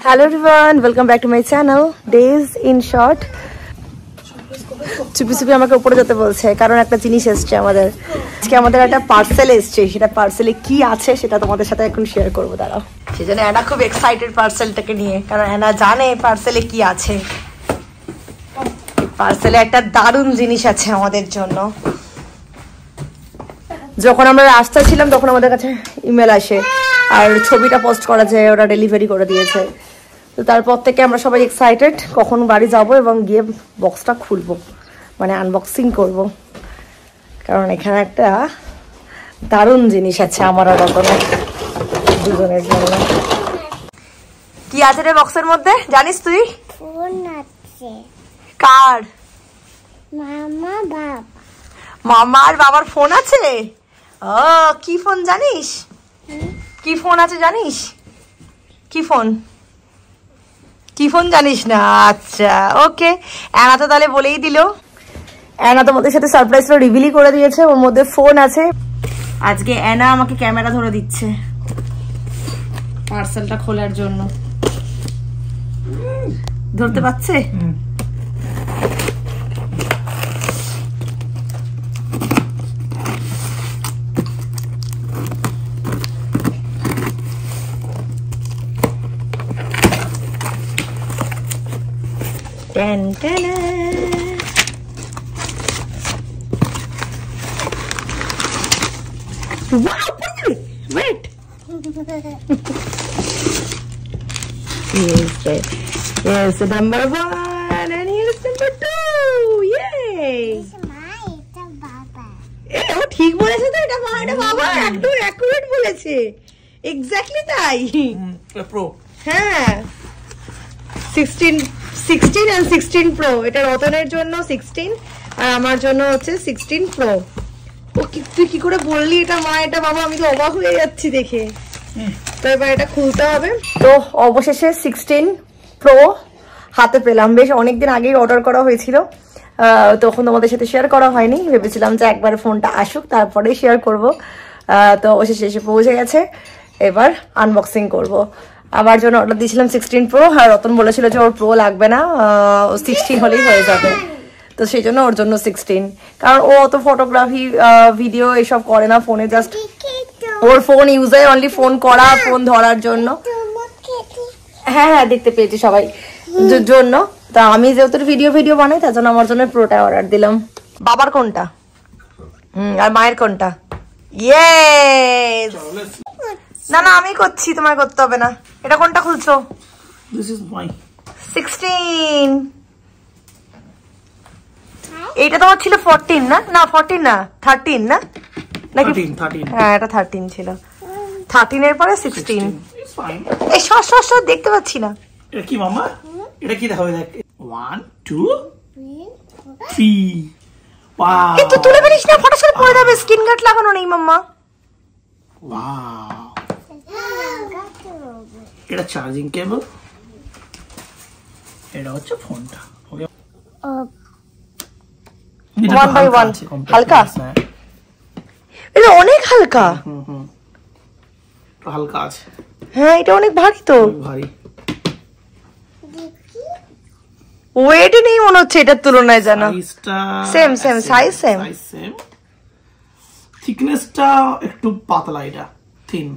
Hello everyone, welcome back to my channel Days in Short. চুপি চুপি আমাকে উপরে যেতে বলছে কারণ একটা জিনিস এসছে আমাদের। আজকে আমাদের একটা পার্সেল এসছে, সেটা পার্সেলে কি আছে সেটা তোমাদের সাথে এখন শেয়ার করবো। দাঁড়াও, সেজন্য অ্যানা খুব এক্সাইটেড পার্সেলটাকে নিয়ে, কারণ অ্যানা জানে পার্সেলে কি আছে। পার্সেলে একটা দারুণ জিনিস আছে আমাদের জন্য। যখন আমরা রাস্তা ছিলাম তখন আমাদের কাছে ইমেল আসে আর ছবিটা পোস্ট করা যায়, ওরা ডেলিভারি করে দিয়েছে। তো তারপর থেকে আমরা সবাই এক্সাইটেড কখন বাড়ি যাব এবং গিয়ে বক্সটা খুলবো, মানে আনবক্সিং করব, কারণ এখানে একটা দারুণ জিনিস আছে আমার আর রতনের দুজনের জন্য। কি আছে রে বক্সের মধ্যে জানিস তুই? ফোন আছে। কার? মামা বাবা। মামা আর বাবার ফোন আছে? ও, কি ফোন জানিস? কি ফোন আছে জানিস? কি ফোন? কি ফোন জানিস না? আচ্ছা ওকে, অ্যানা তো তাহলে বলেই দিল। অ্যানা তোমাদের সাথে সারপ্রাইজটা রিভিলই করে দিয়েছে, ওর মধ্যে ফোন আছে। আজকে অ্যানা আমাকে ক্যামেরা ধরে দিচ্ছে পার্সেলটা খোলার জন্য। ধরতে পারছে? Dun, dun, dun. Wow, wait. Yes, number 1 and here's number 2. Yay! এটা বাবা। ও ঠিক বলেছে তো, এটা মা এটা বাবা, একদম অ্যাকুরেট বলেছে। এক্স্যাক্টলি তাই। প্রো। হ্যাঁ, 16 and 16 Pro। এটা রতনের জন্য 16 আর আমার জন্য হচ্ছে 16 Pro। ও তুই কি করে বললি এটা মা এটা বাবা? আমি তো অবাক হয়ে যাচ্ছি দেখে। তো এবার এটা খুলতে হবে। তো অবশেষে 16 Pro হাতে পেলাম। বেশ অনেকদিন আগেই অর্ডার করা হয়েছিল, তখন তোমাদের সাথে শেয়ার করা হয়নি। ভেবেছিলাম যে একবার ফোনটা আসুক তারপরে শেয়ার করব। তো অবশেষে এসে পৌঁছে গেছে, এবার আনবক্সিং করব। আমার জন্য অর্ডার দিয়েছিলাম 16 Pro, আর রতন বলেছিল যে ওর প্রো লাগবে না, 16 হলেই হয়ে যাবে। তো সেই জন্য ওর জন্য 16, কারণ ও অত ফটোগ্রাফি ভিডিও এসব করে না ফোনে, জাস্ট ওর ফোন ইউজ হয় অনলি ফোন করা, ফোন ধরার জন্য। হ্যাঁ হ্যাঁ, দেখতে পেয়েছি সবাই জন্য। তা আমি যেহেতু ভিডিও বানাই তার জন্য আমার জন্য প্রোটা অর্ডার দিলাম। বাবার কোনটা আর মায়ের কোনটা? ইয়েস। না না, আমি করছি, তোমার করতে হবে না। এটা কোনটা খুলছো? This is my 16। এইটা তোমার ছিল 14 না? না 14 না, 13 না নাকি? 13। হ্যাঁ, এটা 13 ছিল। 13 এর পরে 16। It's fine. এই সর দেখতে পাচ্ছি না। এটা কি মামা? এটা কি হবে দেখ। 1 2 3। ওয়াও। এই তো তুলে ফেলিস না, ফটো করে পড়ে যাবে। স্ক্রিন গার্ড লাগানো নেই মাম্মা। ওয়াও। এটা চার্জিং কেবল, এটা হচ্ছে ফোনটা। ওকে, One by one। হালকা? এটা অনেক হালকা। তো হালকা আছে। হ্যাঁ, এটা অনেক ভারী তো। ভারী। ওয়েট নেই মনে হচ্ছে এটার তুলনায়, জানো? Same size same. থিকনেসটা একটু পাতলা, এটা থিন।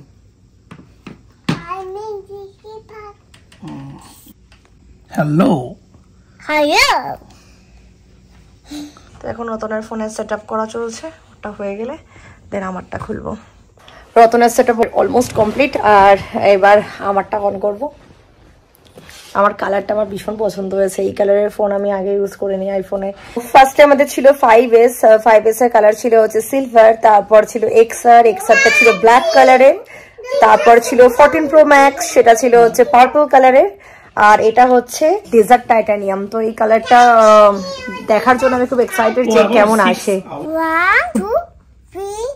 হ্যালো। তো এখন রতনের ফোনে সেট আপ করা চলছে, ওটা হয়ে গেলে দেন আমারটা খুলবো। রতনের সেট আপ অলমোস্ট কমপ্লিট, আর এবার আমারটা অন করব। আমার কালারটা আমার ভীষণ পছন্দ হয়েছে, এই কালারের ফোন আমি আগে ইউজ করিনি আইফোনে। ফার্স্টে আমাদের ছিল 5S এর কালার ছিল হচ্ছে সিলভার, তারপর ছিল এক্সারটা ছিল ব্ল্যাক কালারের, তারপর ছিল 14 Pro Max, সেটা ছিল হচ্ছে পার্পল কালারের, আর এটা হচ্ছে ডেজার্ট টাইটানিয়াম। তো এই কালারটা দেখার জন্য আমি খুব এক্সাইটেড যে কেমন আসে। 1 2 3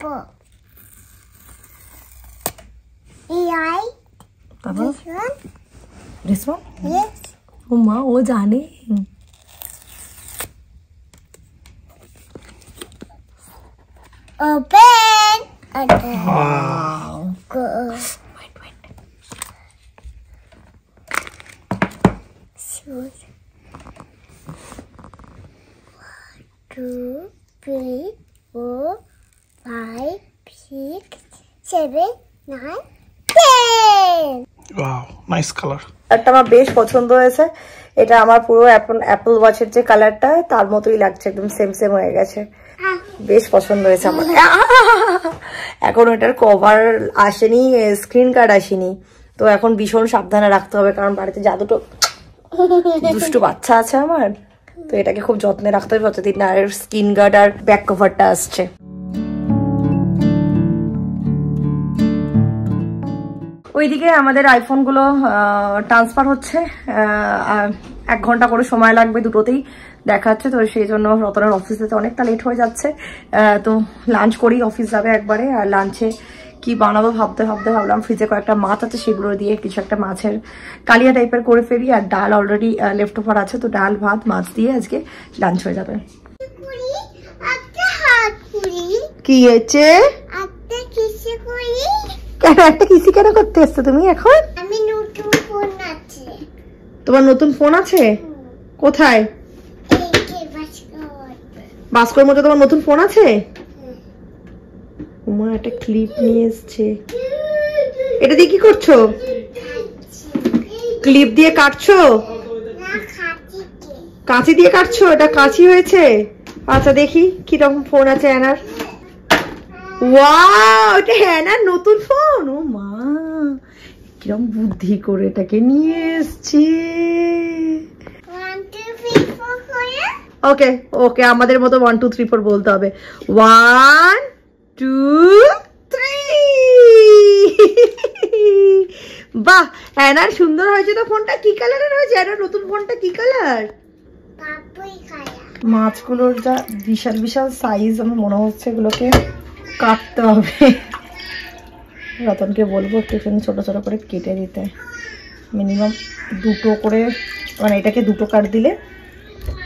4 AI This one? Yes. ও মা, ও জানে। Open. Wow. Go. Wait. 7, 9, 10. Wow, nice color. কালারটা আমার বেশ পছন্দ হয়েছে। এটা আমার পুরো অ্যাপল ওয়াচের যে কালারটা তার মতোই লাগছে, একদম সেম সেম হয়ে গেছে। বেশ পছন্দ হয়েছে আমার। এখন এটার কভার আসেনি, স্ক্রিন কার্ড আসেনি, তো এখন ভীষণ সাবধানে রাখতে হবে, কারণ বাড়িতে যা দুটো দুষ্টু বাচ্চা আছে আমার, তো এটাকে খুব যত্নে রাখতে হবে যতদিন না স্ক্রিন গার্ড আর ব্যাক কভারটা আসছে। ওইদিকে আমাদের আইফোনগুলো ট্রান্সফার হচ্ছে, 1 ঘন্টা করে সময় লাগবে দুটোতেই দেখাচ্ছে, তো সেই জন্য রতনের অফিস যেতে অনেকটা লেট হয়ে যাচ্ছে। তো লাঞ্চ করেই অফিস যাবে একবারে, আর লাঞ্চে কি বানাবো ভাবতে ভাবলাম ফ্রিজে কয়েকটা মাছ আছে, সেগুলো দিয়ে কিছু একটা মাছের কালিয়া টাইপের করে ফেলি, আর ডাল অলরেডি লেফট ওভার আছে, তো ডাল ভাত মাছ দিয়ে আজকে লাঞ্চ হয়ে যাবে। কি হয়েছে? কেন একটা কিসি কেন করতে এসছো তুমি এখন? আমি নতুন ফোন আছে। তোমার নতুন ফোন আছে? কোথায়? বাস্কর মধ্যে তোমার নতুন ফোন আছে? ওমা একটা ক্লিপ নিয়ে এসছে। এটা দিয়ে কি করছো? ক্লিপ দিয়ে কাটছো? কাঁচি দিয়ে কাটছো? এটা কাঁচি হয়েছে? আচ্ছা দেখি কিরকম ফোন আছে অ্যানার। ওয়াও, এটা হ্যানার নতুন ফোন। ও মা, কিরকম বুদ্ধি করে এটাকে নিয়ে এসছে। ওকে ওকে, আমাদের মতো 1 2 3 4 বলতে হবে। 1 2 3। বাহ, হ্যানার সুন্দর হয়েছে তো ফোনটা। কি কালারের হয়েছে হ্যানার নতুন ফোনটা? কি কালার? মাছগুলোর যা বিশাল বিশাল সাইজ, আমার মনে হচ্ছে এগুলোকে কাটতে হবে। রতনকে বলবো একটুখানি ছোট ছোট করে কেটে দিতে, মিনিমাম 2টো করে, মানে এটাকে 2টো কাট দিলে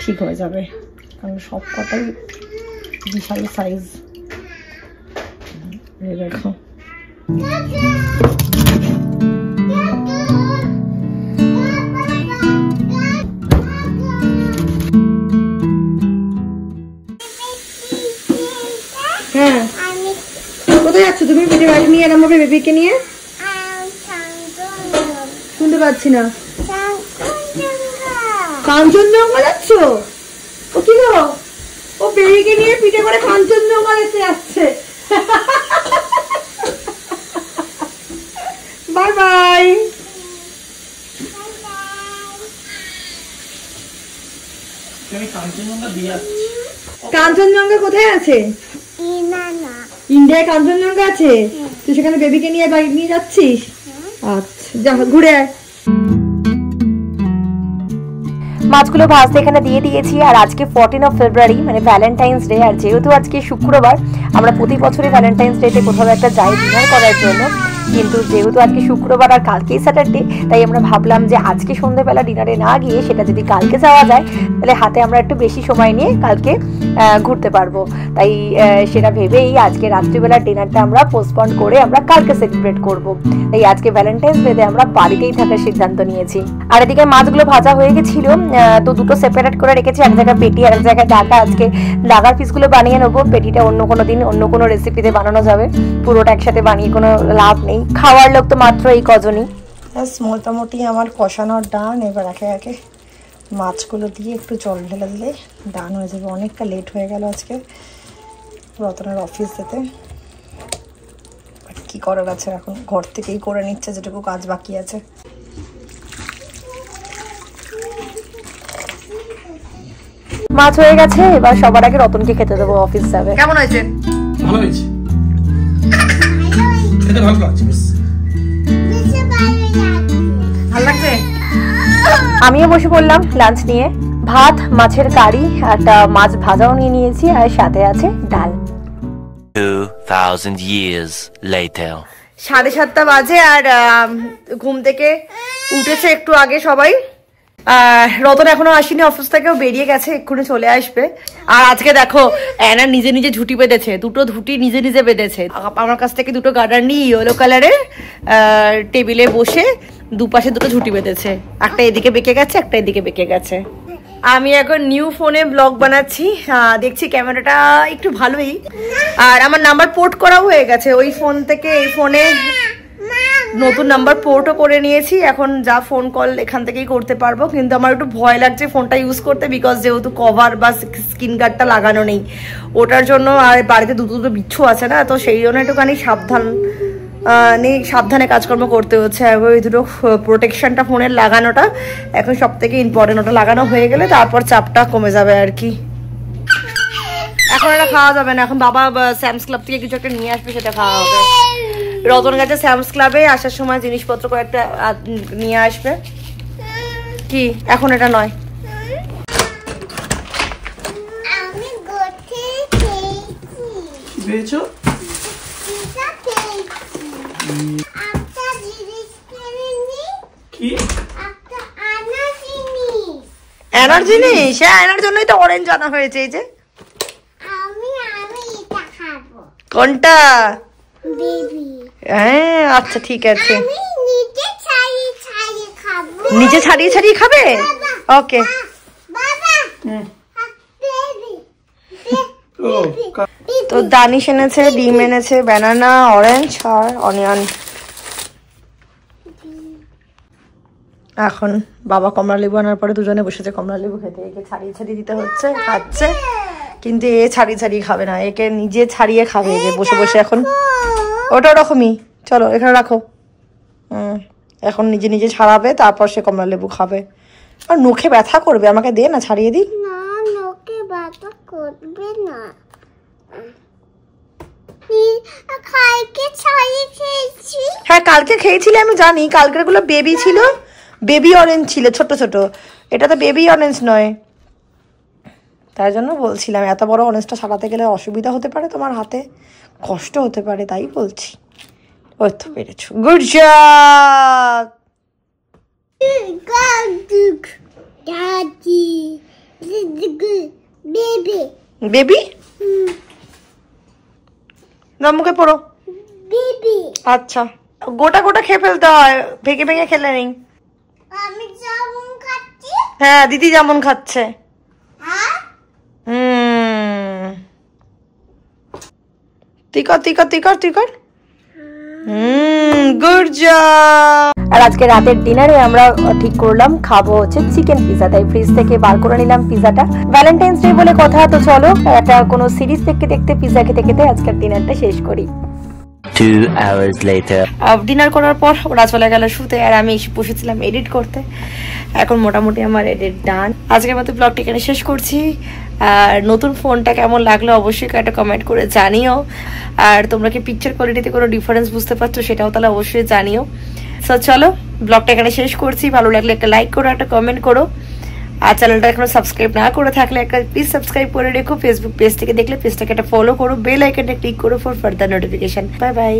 ঠিক হয়ে যাবে, কারণ সব কটাই বিশাল সাইজ। দেখো হ্যাঁ, কোথায় যাচ্ছ তুমি? বেবি বাড়ি নিয়ে নামবে বেবিকে নিয়ে? শুনতে পাচ্ছি না। কাঞ্চনজঙ্ঘা যাচ্ছ? ও কি গো, ও বেবিকে নিয়ে পিঠে করে কাঞ্চনজঙ্ঘা দেখতে যাচ্ছে। Bye bye. কাঞ্চনজঙ্ঘা কোথায় আছে? ইন্ডিয়ায় কাঞ্চনজঙ্ঘা আছে? তুই সেখানে বেবিকে নিয়ে বাড়ি নিয়ে যাচ্ছিস? আচ্ছা যা, ঘুরে আয়। মাছগুলো ভাজতে এখানে দিয়ে দিয়েছি, আর আজকে 14 ফেব্রুয়ারি মানে ভ্যালেন্টাইন্স ডে, আর যেহেতু আজকে শুক্রবার, আমরা প্রতি বছরই ভ্যালেন্টাইন্স ডেতে কোথাও একটা যাই ডিনার করার জন্য, কিন্তু যেহেতু আজকে শুক্রবার আর কালকেই স্যাটারডে, তাই আমরা ভাবলাম যে আজকে সন্ধ্যেবেলা ডিনারে না গিয়ে সেটা যদি কালকে যাওয়া যায়, তাহলে হাতে আমরা একটু বেশি সময় নিয়ে কালকে ঘুরতে পারবো। তাই সেটা ভেবেই আজকে রাত্রিবেলার ডিনারটা আমরা পোস্টপন্ড করে আমরা কালকে সেলিব্রেট করব। তাই আজকে ভ্যালেন্টাইন্স ডেতে আমরা বাড়িতেই থাকার সিদ্ধান্ত নিয়েছি। আর এদিকে মাছগুলো ভাজা হয়ে গেছিল, তো 2টো সেপারেট করে রেখেছি, এক জায়গায় পেটি আর এক জায়গায় ডাটা। আজকে ডাগার পিসগুলো বানিয়ে নেবো, পেটিটা অন্য কোনো দিন অন্য কোনো রেসিপিতে বানানো যাবে, পুরোটা একসাথে বানিয়ে কোনো লাভ নেই, খাওয়ার লোক তো মাত্র এই কজনই। মোটামুটি আমার কষানোর ডান। এবার একে একে মাছগুলো দিয়ে একটু জল ঢেলে দিলে ডান হয়ে যাবে। অনেকটা লেট হয়ে গেল আজকে রতনের অফিস যেতে, কি করার আছে, এখন ঘর থেকেই করে নিচ্ছে যেটুকু কাজ বাকি আছে। মাছ হয়ে গেছে, এবার সবার আগে রতনকে খেতে দেবো, অফিস যাবে। কেমন হয়েছে? ভালো হয়েছে, খেতে ভালো লাগছে, ভালো লাগছে। আমিও বসে পড়লাম লাঞ্চ নিয়ে, ভাত, মাছের কারি, একটা মাছ ভাজাও নিয়ে নিয়েছি, আর সাথে আছে ডাল। 2000 years later 7:30 বাজে, আর ঘুম থেকে উঠেছে একটু আগে সবাই। রতন এখনো আসেনি অফিস থেকেও, বেরিয়ে গেছে, এক্ষুনি চলে আসবে। আর আজকে দেখো অ্যানা নিজে নিজে ঝুটি বেঁধেছে, 2টো ঝুটি নিজে নিজে বেঁধেছে। আমার কাছ থেকে 2টো গার্ডার নিয়ে ইয়েলো কালারের টেবিলে বসে দুপাশে 2টো ঝুটি বেঁধেছে, একটা এদিকে বেঁকে গেছে, একটা এদিকে বেঁকে গেছে। আমি এখন নিউ ফোনে ব্লগ বানাচ্ছি, দেখছি ক্যামেরাটা একটু ভালোই, আর আমার নাম্বার পোর্ট করাও হয়ে গেছে ওই ফোন থেকে এই ফোনে, নতুন নাম্বার পোর্টও করে নিয়েছি, এখন যা ফোন কল এখান থেকেই করতে পারবো। কিন্তু আমার একটু ভয় লাগছে ফোনটা ইউজ করতে, বিকজ যেহেতু কভার বা স্ক্রিন গার্ডটা লাগানো নেই ওটার জন্য, আর বাড়িতে দুটো বিচ্ছু আছে না, তো সেই জন্য একটুখানি সাবধানে কাজকর্ম করতে হচ্ছে। ওই দুটো প্রোটেকশনটা ফোনের লাগানোটা এখন সব থেকে ইম্পর্টেন্ট, ওটা লাগানো হয়ে গেলে তারপর চাপটা কমে যাবে আর কি। এখন এটা খাওয়া যাবে না, এখন বাবা স্যামস ক্লাব থেকে কিছু একটা নিয়ে আসবে, সেটা খাওয়া হবে। রতন গেছে স্যামস ক্লাবে, আসার সময় জিনিসপত্র কয়েকটা নিয়ে আসবে। কি এখন এটা নয়, আমি গোটে পেয়েছো? একটা জিনিস কিনে নি, কি একটা আনা জিনিস। এনার জিনিস? হ্যাঁ, এনার জন্যই তো অরেঞ্জ আনা হয়েছে। এই যে আমি এটা খাবো। কোনটা? বেবি। হ্যাঁ আচ্ছা ঠিক আছে, আমি নিজে ছাড়িয়ে ছাড়িয়ে খাবো। নিচে ছাড়িয়ে ছাড়িয়ে খাবে? ওকে। বাবা বেবি ও তো দানিশ এনেছে, ডিম এনেছে, ব্যানানা, অরেঞ্জ আর অনিয়ন। এখন বাবা কমলা লেবু আনার পরে দুজনে বসেছে কমলা লেবু খেতে, একে ছাড়িয়ে ছাড়িয়ে দিতে হচ্ছে, খাচ্ছে, কিন্তু এ ছাড়িয়ে ছাড়িয়ে খাবে না, একে নিজে ছাড়িয়ে খাবে যে বসে বসে। এখন ওটা ওরকমই, চলো এখানে রাখো। এখন নিজে নিজে ছাড়াবে, তারপর সে কমলা লেবু খাবে। আর মুখে ব্যথা করবে, আমাকে দে না, ছাড়িয়ে দিই। না লোকে বাতা করবে না। কালকে ছাড়িয়ে খেয়েছি। হ্যাঁ কালকে খেয়েছিলে আমি জানি, কালকের গুলো বেবি ছিল, বেবি অরেঞ্জ ছিল ছোট ছোট, এটা তো বেবি অরেঞ্জ নয়, তাই জন্য বলছিলাম এত বড় অরেঞ্জটা ছাড়াতে গেলে অসুবিধা হতে পারে, তোমার হাতে কষ্ট হতে পারে, তাই বলছি। ওই তো পেরেছো, গুড জব। দাদি বেবি বেবি না, মুখে পড়ো। বেবি আচ্ছা, গোটা গোটা খেয়ে ফেলতে হয়, ভেঙে ভেঙে খেলে নেই। আমি যেমন খাচ্ছি। হ্যাঁ দিদি যেমন খাচ্ছে। হ্যাঁ তুই কর। Good job. আর আজকে রাতের ডিনারে আমরা ঠিক করলাম খাবো হচ্ছে চিকেন পিজা, তাই ফ্রিজ থেকে বার করে নিলাম পিজাটা। ভ্যালেন্টাইন্স ডে বলে কথা, তো চলো একটা কোনো সিরিজ দেখতে দেখতে পিজা খেতে খেতে আজকের ডিনারটা শেষ করি। 2 hours later. ডিনার করার পর ওরা চলে গেল শুতে, আর আমি এসে বসেছিলাম এডিট করতে। এখন মোটামুটি আমার এডিট ডান। আজকের মতো ব্লগটা এখানে শেষ করছি। আর নতুন ফোনটা কেমন লাগলো অবশ্যই একটা কমেন্ট করে জানিও, আর তোমরা কি পিকচার কোয়ালিটিতে কোনো ডিফারেন্স বুঝতে পারছো সেটাও তাহলে অবশ্যই জানিও। সো চলো ব্লগটা এখানে শেষ করছি, ভালো লাগলে একটা লাইক করো, একটা কমেন্ট করো, আর চ্যানেলটা এখনো সাবস্ক্রাইব না করে থাকলে একটা প্লিজ সাবস্ক্রাইব করে রেখো। ফেসবুক পেজ থেকে দেখলে পেজটাকে একটা ফলো করো, বেল আইকনটা ক্লিক করো for further notification. Bye bye.